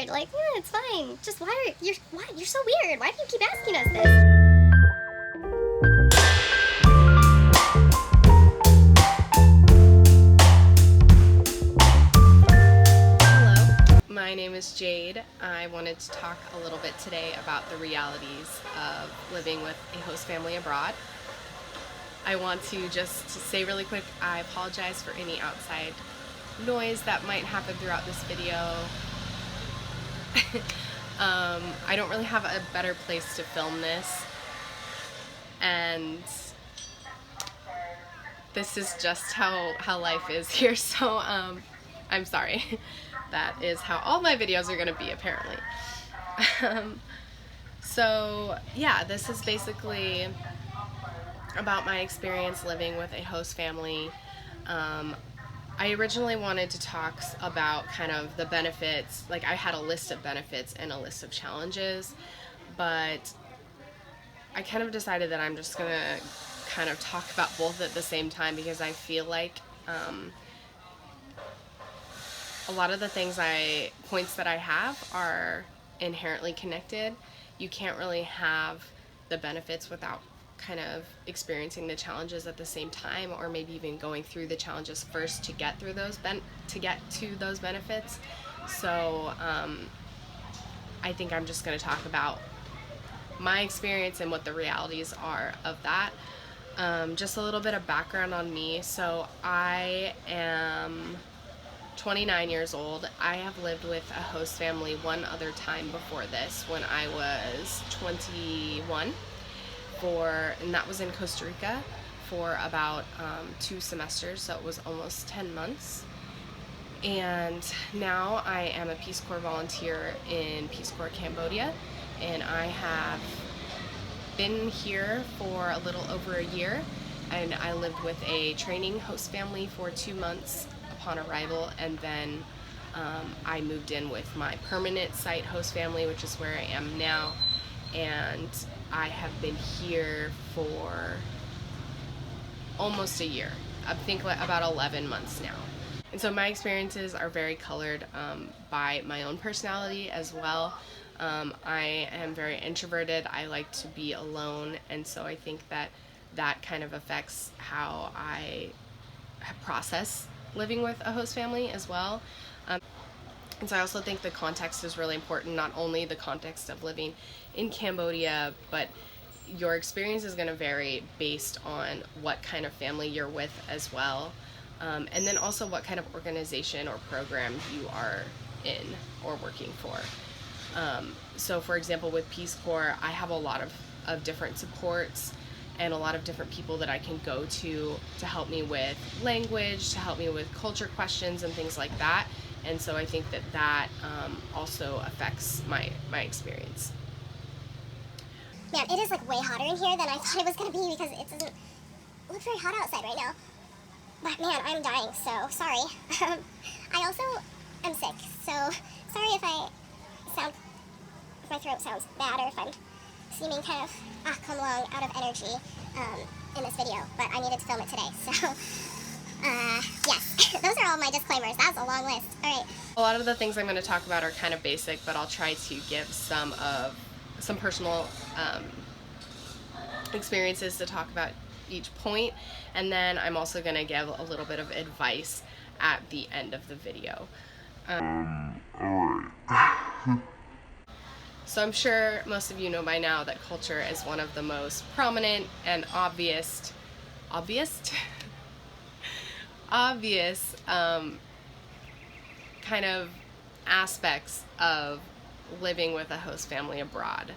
weird. Like, yeah, it's fine. Just you're so weird. Why do you keep asking us this? My name is Jade. I wanted to talk a little bit today about the realities of living with a host family abroad. I want to just say really quick, I apologize for any outside noise that might happen throughout this video. I don't really have a better place to film this, and this is just how life is here, so I'm sorry. That is how all my videos are going to be, apparently. So yeah, this is basically about my experience living with a host family. I originally wanted to talk about kind of the benefits, like I had a list of benefits and a list of challenges, but I kind of decided that I'm just going to kind of talk about both at the same time, because I feel like a lot of the points that I have are inherently connected. You can't really have the benefits without kind of experiencing the challenges at the same time, or maybe even going through the challenges first to get through those to those benefits. So I think I'm just going to talk about my experience and what the realities are of that. Just a little bit of background on me. So I am 29 years old. I have lived with a host family one other time before this, when I was 21, and that was in Costa Rica for about 2 semesters, so it was almost 10 months. And now I am a Peace Corps volunteer in Peace Corps Cambodia, and I have been here for a little over a year, and I lived with a training host family for 2 months upon arrival, and then I moved in with my permanent site host family, which is where I am now, and I have been here for almost a year. I think about 11 months now. And so my experiences are very colored by my own personality as well. I am very introverted. I like to be alone, and so I think that kind of affects how I process living with a host family as well. And so I also think the context is really important, not only the context of living in Cambodia, but your experience is going to vary based on what kind of family you're with as well. And then also what kind of organization or program you are in or working for. So for example, with Peace Corps, I have a lot of different supports and a lot of different people that I can go to help me with language, to help me with culture questions and things like that. And so I think that also affects my experience. Man, it is like way hotter in here than I thought it was going to be, because it doesn't look very hot outside right now. But man, I'm dying, so sorry. I also am sick, so sorry if my throat sounds bad, or if I'm seeming kind of come along out of energy in this video, but I needed to film it today, so yes, those are all my disclaimers. That's a long list. All right. A lot of the things I'm going to talk about are kind of basic, but I'll try to give some personal experiences to talk about each point, and then I'm also going to give a little bit of advice at the end of the video. So I'm sure most of you know by now that culture is one of the most prominent and obvious kind of aspects of living with a host family abroad.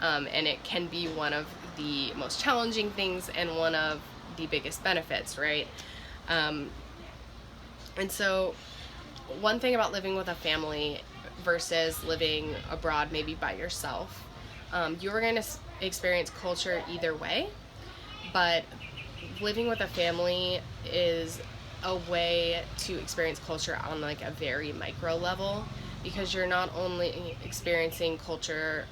And it can be one of the most challenging things and one of the biggest benefits, right? And so one thing about living with a family versus living abroad maybe by yourself, you're going to experience culture either way, but living with a family is a way to experience culture on like a very micro level, because you're not only experiencing culture,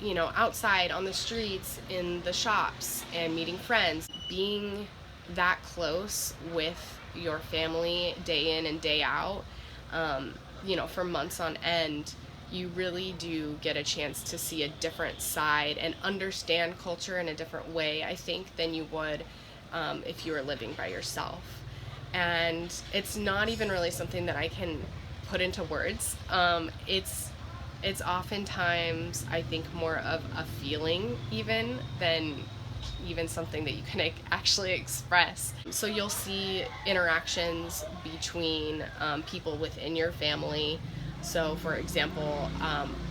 you know, outside on the streets, in the shops, and meeting friends, being that close with your family day in and day out, you know, for months on end, you really do get a chance to see a different side and understand culture in a different way, I think, than you would if you were living by yourself. And it's not even really something that I can put into words. It's oftentimes, I think, more of a feeling even than even something that you can actually express. So you'll see interactions between people within your family. So for example,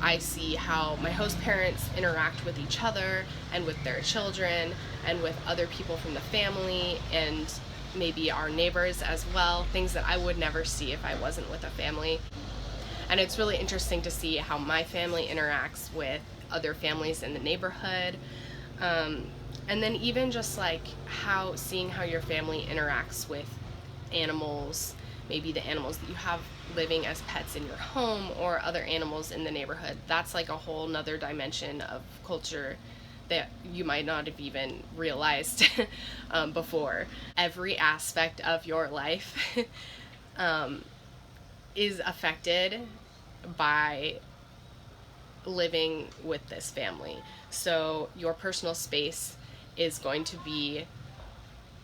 I see how my host parents interact with each other and with their children and with other people from the family and maybe our neighbors as well, things that I would never see if I wasn't with a family. And it's really interesting to see how my family interacts with other families in the neighborhood. And then even just like seeing how your family interacts with animals, maybe the animals that you have living as pets in your home or other animals in the neighborhood. That's like a whole nother dimension of culture that you might not have even realized before. Every aspect of your life is affected by living with this family. So your personal space is going to be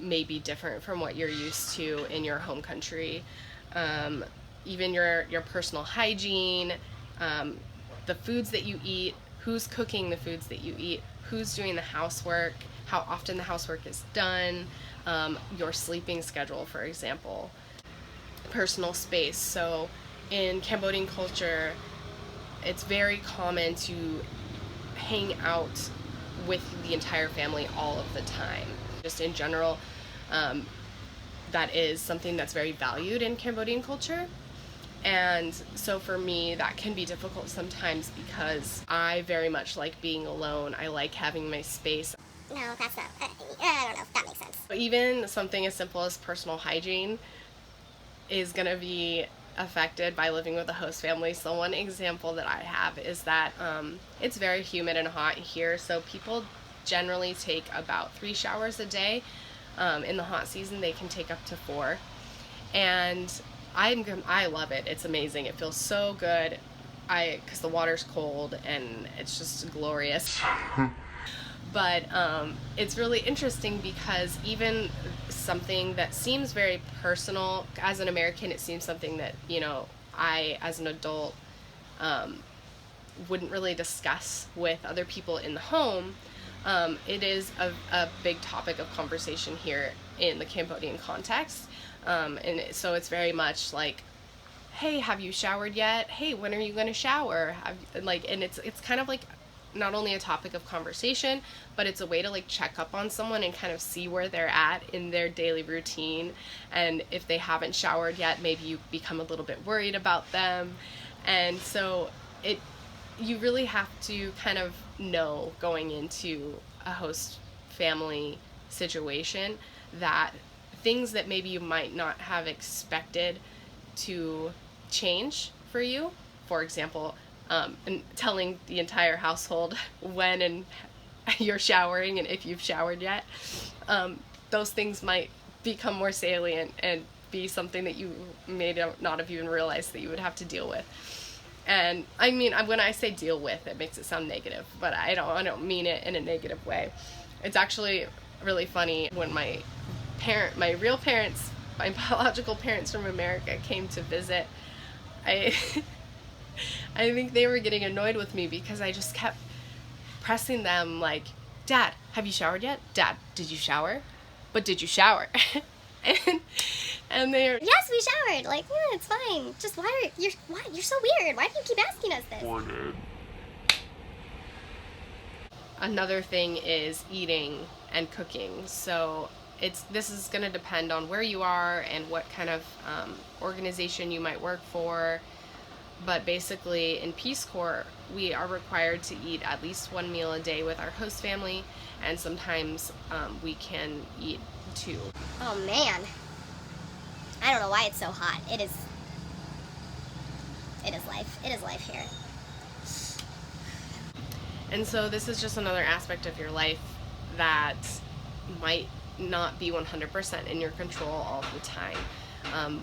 maybe different from what you're used to in your home country. Even your personal hygiene, the foods that you eat, who's cooking the foods that you eat, who's doing the housework, how often the housework is done, your sleeping schedule, for example. Personal space. So in Cambodian culture, it's very common to hang out with the entire family all of the time. Just in general, that is something that's very valued in Cambodian culture. And so for me, that can be difficult sometimes because I very much like being alone. I like having my space. No, that's not, I don't know if that makes sense. Even something as simple as personal hygiene is going to be affected by living with a host family. So one example that I have is that it's very humid and hot here, so people generally take about 3 showers a day. In the hot season, they can take up to 4. And I love it. It's amazing. It feels so good. Because the water's cold and it's just glorious. But it's really interesting because even something that seems very personal, as an American, it seems something that, I, as an adult, wouldn't really discuss with other people in the home. It is a big topic of conversation here in the Cambodian context. So it's very much like, hey, have you showered yet? Hey, when are you going to shower? And it's kind of like not only a topic of conversation, but it's a way to like check up on someone and kind of see where they're at in their daily routine. And if they haven't showered yet, maybe you become a little bit worried about them. And so you really have to kind of know going into a host family situation that things that maybe you might not have expected to change for you, for example, and telling the entire household when and you're showering and if you've showered yet, those things might become more salient and be something that you may not have even realized that you would have to deal with. And I mean, when I say deal with, it makes it sound negative, but I don't mean it in a negative way. It's actually really funny when my real parents, my biological parents from America came to visit. I think they were getting annoyed with me because I just kept pressing them like, Dad, have you showered yet? Dad, did you shower? But did you shower? and they're, Yes, we showered. Like, yeah, it's fine. Just you're so weird. Why do you keep asking us this? Another thing is eating and cooking. So this is going to depend on where you are and what kind of organization you might work for. But basically, in Peace Corps, we are required to eat at least 1 meal a day with our host family, and sometimes we can eat 2. Oh man, I don't know why it's so hot. It is life. It is life here. And so this is just another aspect of your life that might not be 100% in your control all the time.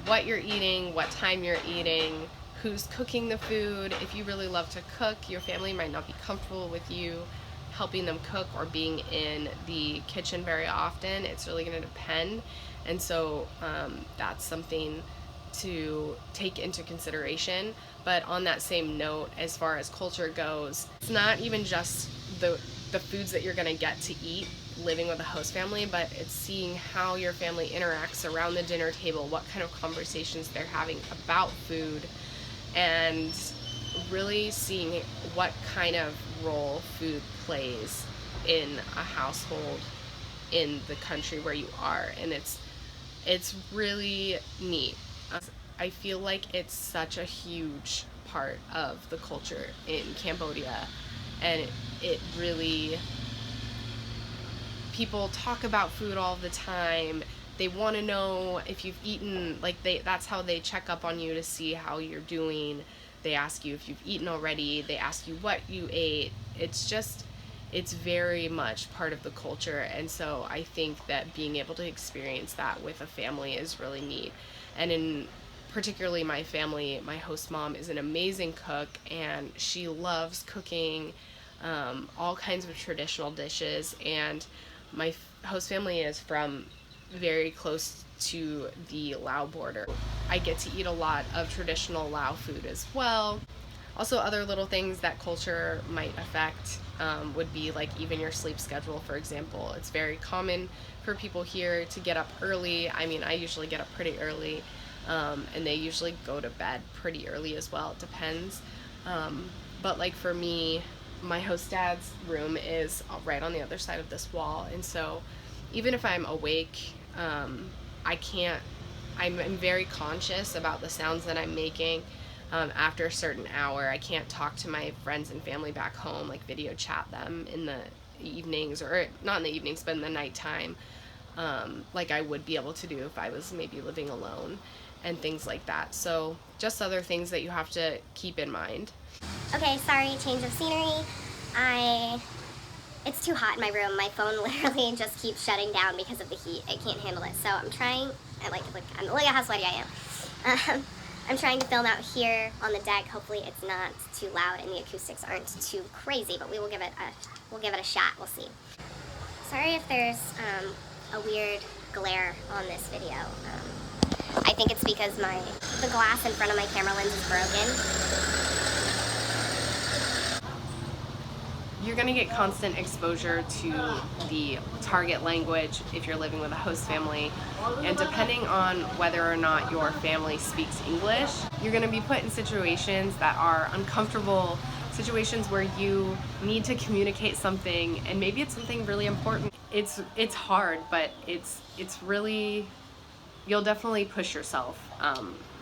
What you're eating, what time you're eating, who's cooking the food. If you really love to cook, your family might not be comfortable with you helping them cook or being in the kitchen very often. It's really going to depend. And so that's something to take into consideration. But on that same note, as far as culture goes, it's not even just the foods that you're going to get to eat living with a host family, but it's seeing how your family interacts around the dinner table, what kind of conversations they're having about food, and really seeing what kind of role food plays in a household in the country where you are. And it's really neat. I feel like it's such a huge part of the culture in Cambodia, and it really, people talk about food all the time. They want to know if you've eaten, like that's how they check up on you to see how you're doing. They ask you if you've eaten already. They ask you what you ate. It's very much part of the culture. And so I think that being able to experience that with a family is really neat. And in particularly my family, my host mom is an amazing cook, and she loves cooking all kinds of traditional dishes. And my host family is from very close to the Lao border. I get to eat a lot of traditional Lao food as well. Also, other little things that culture might affect would be like even your sleep schedule, for example. It's very common for people here to get up early. I mean, I usually get up pretty early, and they usually go to bed pretty early as well. It depends. But like for me, my host dad's room is right on the other side of this wall, and so even if I'm awake, I'm very conscious about the sounds that I'm making. After a certain hour, I can't talk to my friends and family back home, like video chat them in the evenings, or not in the evenings, but in the nighttime, like I would be able to do if I was maybe living alone and things like that. So just other things that you have to keep in mind. Okay, sorry, change of scenery. It's too hot in my room. My phone literally just keeps shutting down because of the heat. I can't handle it. So I'm trying, look at how sweaty I am. I'm trying to film out here on the deck. Hopefully it's not too loud and the acoustics aren't too crazy, but we'll give it a shot. We'll see. Sorry if there's a weird glare on this video. I think it's because the glass in front of my camera lens is broken. You're going to get constant exposure to the target language if you're living with a host family, and depending on whether or not your family speaks English, you're going to be put in situations that are uncomfortable, situations where you need to communicate something, and maybe it's something really important. It's hard, but it's really, you'll definitely push yourself,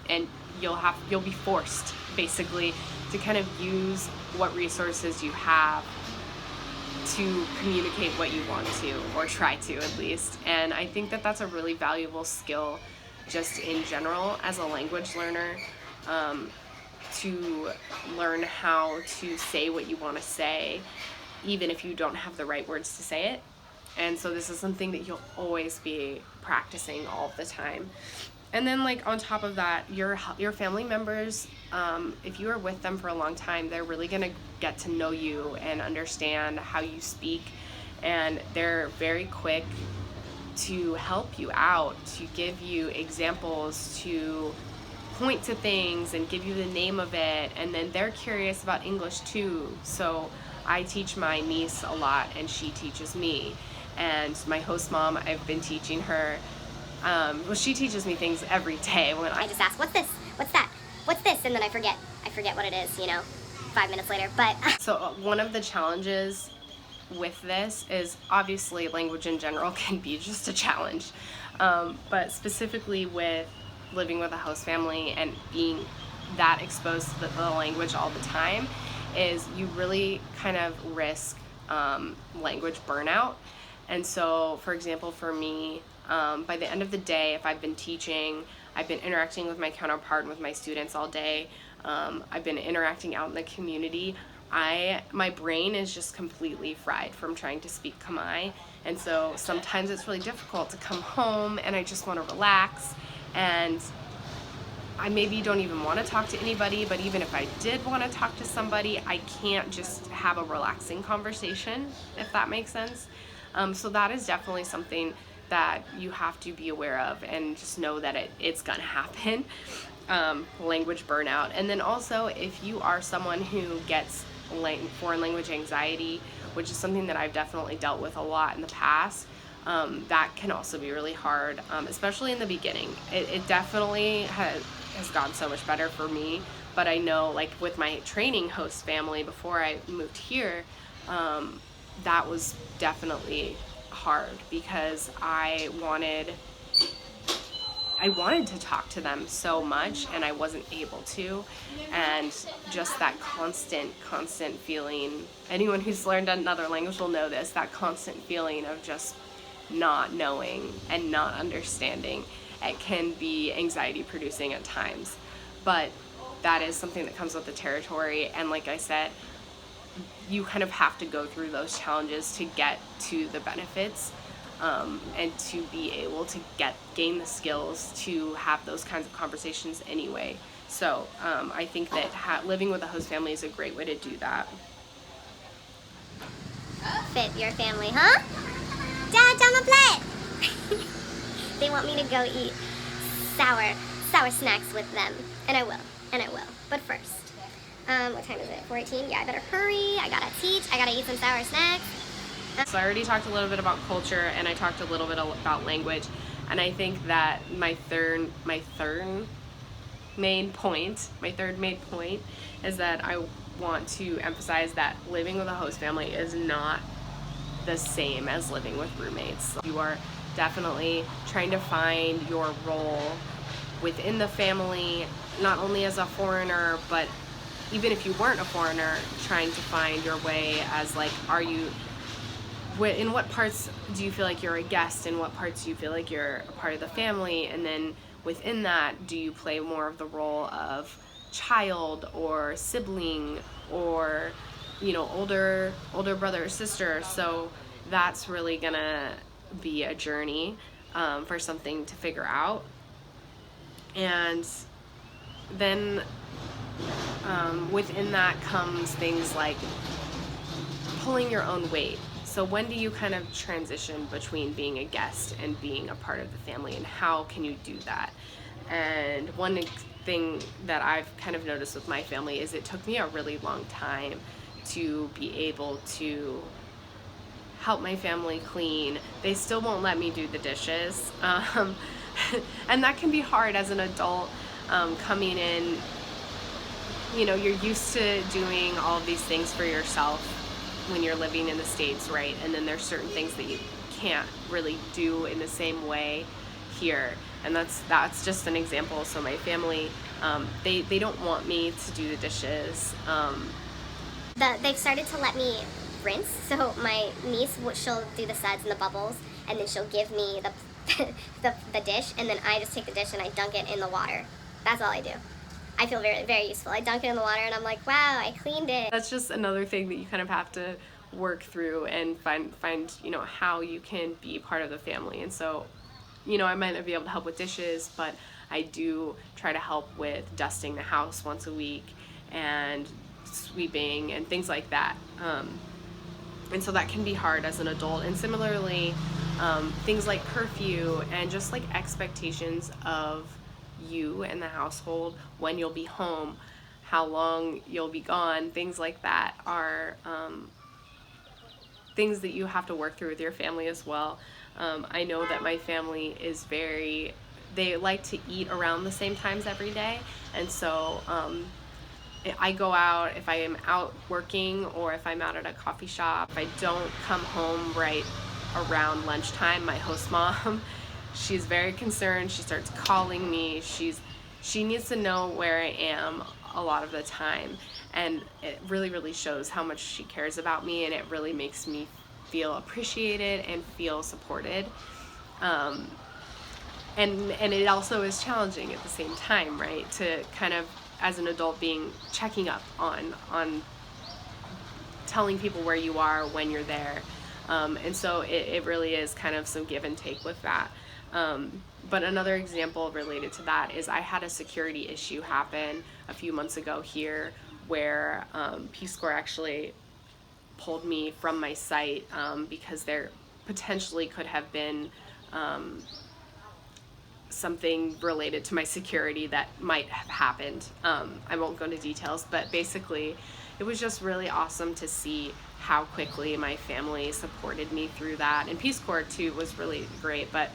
and you'll be forced basically to kind of use what resources you have to communicate what you want to, or try to at least. And I think that that's a really valuable skill just in general as a language learner, to learn how to say what you want to say even if you don't have the right words to say it. And so this is something that you'll always be practicing all the time. And then, like, on top of that, your family members, if you are with them for a long time, they're really going to get to know you and understand how you speak. And they're very quick to help you out, to give you examples, to point to things and give you the name of it. And then they're curious about English too. So I teach my niece a lot, and she teaches me. And my host mom, I've been teaching her. Well, she teaches me things every day. When I just ask, what's this? What's that? What's this? And then I forget what it is, 5 minutes later. But so one of the challenges with this is obviously language in general can be just a challenge. But specifically with living with a host family and being that exposed to the language all the time, is you really kind of risk language burnout. And so, for example, for me, by the end of the day, if I've been teaching, I've been interacting with my counterpart and with my students all day, I've been interacting out in the community, my brain is just completely fried from trying to speak Khmer. And so sometimes it's really difficult to come home and I just want to relax. And I maybe don't even want to talk to anybody, but even if I did want to talk to somebody, I can't just have a relaxing conversation, if that makes sense. So that is definitely something that you have to be aware of, and just know that it's going to happen. Language burnout. And then also, if you are someone who gets foreign language anxiety, which is something that I've definitely dealt with a lot in the past, that can also be really hard, especially in the beginning. It definitely has gotten so much better for me, but I know, like with my training host family before I moved here, that was definitely hard, because I wanted to talk to them so much, and I wasn't able to. And just that constant feeling, anyone who's learned another language will know this, that constant feeling of just not knowing and not understanding, it can be anxiety producing at times. But that is something that comes with the territory, and like I said, you kind of have to go through those challenges to get to the benefits, and to be able to gain the skills to have those kinds of conversations anyway. So I think that living with a host family is a great way to do that. Fit your family, huh? Dad, on the plate! They want me to go eat sour snacks with them. And I will. But first, what time is it? 4:18? Yeah, I better hurry. I gotta teach. I gotta eat some sour snacks. So I already talked a little bit about culture, and I talked a little bit about language, and I think that my third main point is that I want to emphasize that living with a host family is not the same as living with roommates. You are definitely trying to find your role within the family, not only as a foreigner, but even if you weren't a foreigner, trying to find your way as, like, in what parts do you feel like you're a guest, in what parts do you feel like you're a part of the family, and then within that, do you play more of the role of child or sibling, or older brother or sister. So that's really gonna be a journey, for something to figure out. And then within that comes things like pulling your own weight. So when do you kind of transition between being a guest and being a part of the family, and how can you do that? And one thing that I've kind of noticed with my family is it took me a really long time to be able to help my family clean. They still won't let me do the dishes. And that can be hard as an adult, coming in. You're used to doing all of these things for yourself when you're living in the States, right? And then there's certain things that you can't really do in the same way here. And that's just an example. So my family, they don't want me to do the dishes. They've started to let me rinse. So my niece, she'll do the suds and the bubbles, and then she'll give me the dish, and then I just take the dish and I dunk it in the water. That's all I do. I feel very, very useful. I dunk it in the water and I'm like, wow, I cleaned it. That's just another thing that you kind of have to work through and find how you can be part of the family. And so, I might not be able to help with dishes, but I do try to help with dusting the house once a week and sweeping and things like that. And so that can be hard as an adult. And similarly, things like curfew and just like expectations of you and the household, when you'll be home, how long you'll be gone, things like that are things that you have to work through with your family as well. I know that my family is they like to eat around the same times every day, and so I go out, if I am out working or if I'm out at a coffee shop, if I don't come home right around lunchtime, my host mom, she's very concerned. She starts calling me. She needs to know where I am a lot of the time, and it really, really shows how much she cares about me, and it really makes me feel appreciated and feel supported. And it also is challenging at the same time, right? To kind of, as an adult, checking up on telling people where you are when you're there. And so it really is kind of some give and take with that. But another example related to that is I had a security issue happen a few months ago here where Peace Corps actually pulled me from my site because there potentially could have been something related to my security that might have happened. I won't go into details, but basically it was just really awesome to see how quickly my family supported me through that. And Peace Corps too was really great, but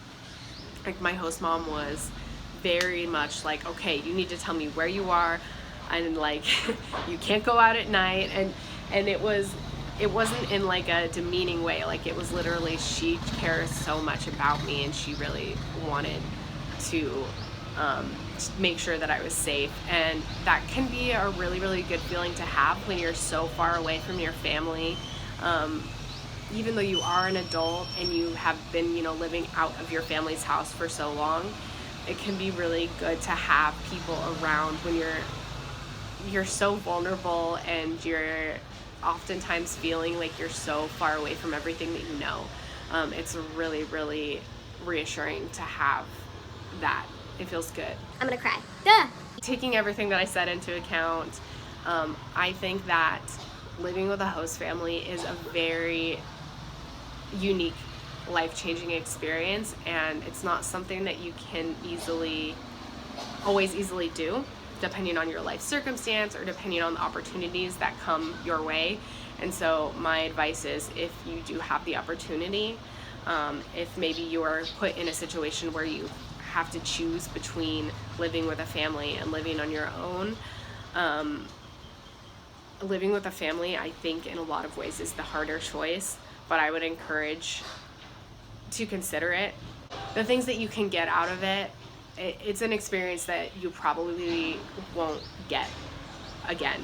like my host mom was very much like, okay, you need to tell me where you are, and like you can't go out at night, and it wasn't in like a demeaning way. Like it was literally, she cares so much about me and she really wanted to make sure that I was safe. And that can be a really, really good feeling to have when you're so far away from your family. Even though you are an adult and you have been, living out of your family's house for so long, it can be really good to have people around when you're so vulnerable and you're oftentimes feeling like you're so far away from everything that you know. It's really, really reassuring to have that. It feels good. I'm gonna cry. Duh! Taking everything that I said into account, I think that living with a host family is a very unique, life-changing experience, and it's not something that you can always easily do, depending on your life circumstance or depending on the opportunities that come your way. And so my advice is, if you do have the opportunity, if maybe you are put in a situation where you have to choose between living with a family and living on your own, living with a family, I think in a lot of ways is the harder choice, but I would encourage to consider it. The things that you can get out of it, it's an experience that you probably won't get again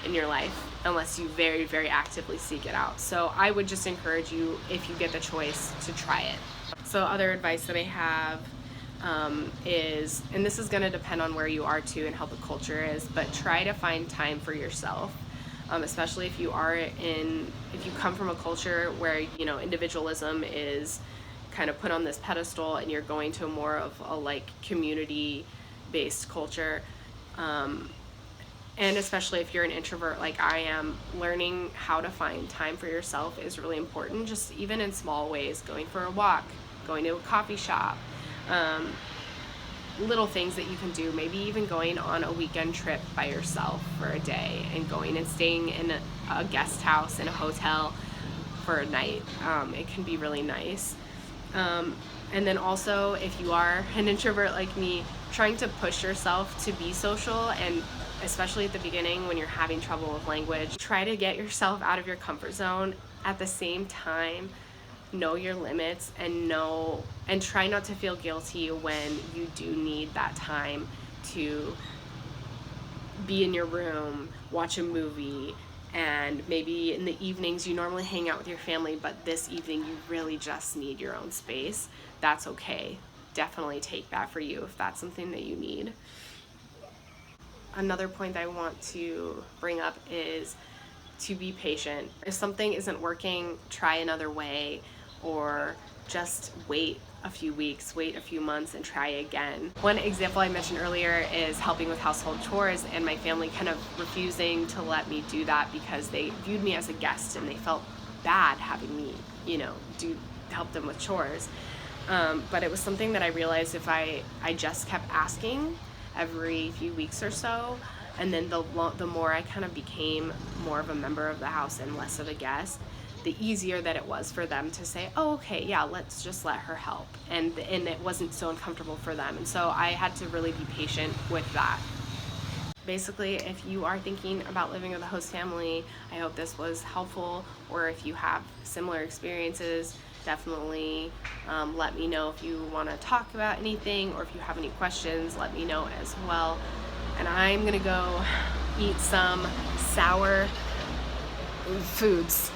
in your life unless you very, very actively seek it out. So I would just encourage you, if you get the choice, to try it. So other advice that I have is, and this is going to depend on where you are too and how the culture is, but try to find time for yourself. Especially if you come from a culture where, individualism is kind of put on this pedestal and you're going to more of a like community-based culture. And especially if you're an introvert like I am, learning how to find time for yourself is really important, just even in small ways, going for a walk, going to a coffee shop, little things that you can do, maybe even going on a weekend trip by yourself for a day and going and staying in a guest house in a hotel for a night. It can be really nice. And then also, if you are an introvert like me, trying to push yourself to be social, and especially at the beginning when you're having trouble with language, try to get yourself out of your comfort zone. At the same time, know your limits and try not to feel guilty when you do need that time to be in your room, watch a movie, and maybe in the evenings you normally hang out with your family, but this evening you really just need your own space. That's okay. Definitely take that for you if that's something that you need. Another point I want to bring up is to be patient. If something isn't working, try another way, or just wait a few weeks, wait a few months, and try again. One example I mentioned earlier is helping with household chores, and my family kind of refusing to let me do that because they viewed me as a guest and they felt bad having me, help them with chores. But it was something that I realized if I just kept asking every few weeks or so, and then the more I kind of became more of a member of the house and less of a guest, the easier that it was for them to say, oh, okay, yeah, let's just let her help. And it wasn't so uncomfortable for them. And so I had to really be patient with that. Basically, if you are thinking about living with a host family, I hope this was helpful. Or if you have similar experiences, definitely let me know. If you want to talk about anything or if you have any questions, let me know as well. And I'm gonna go eat some sour foods.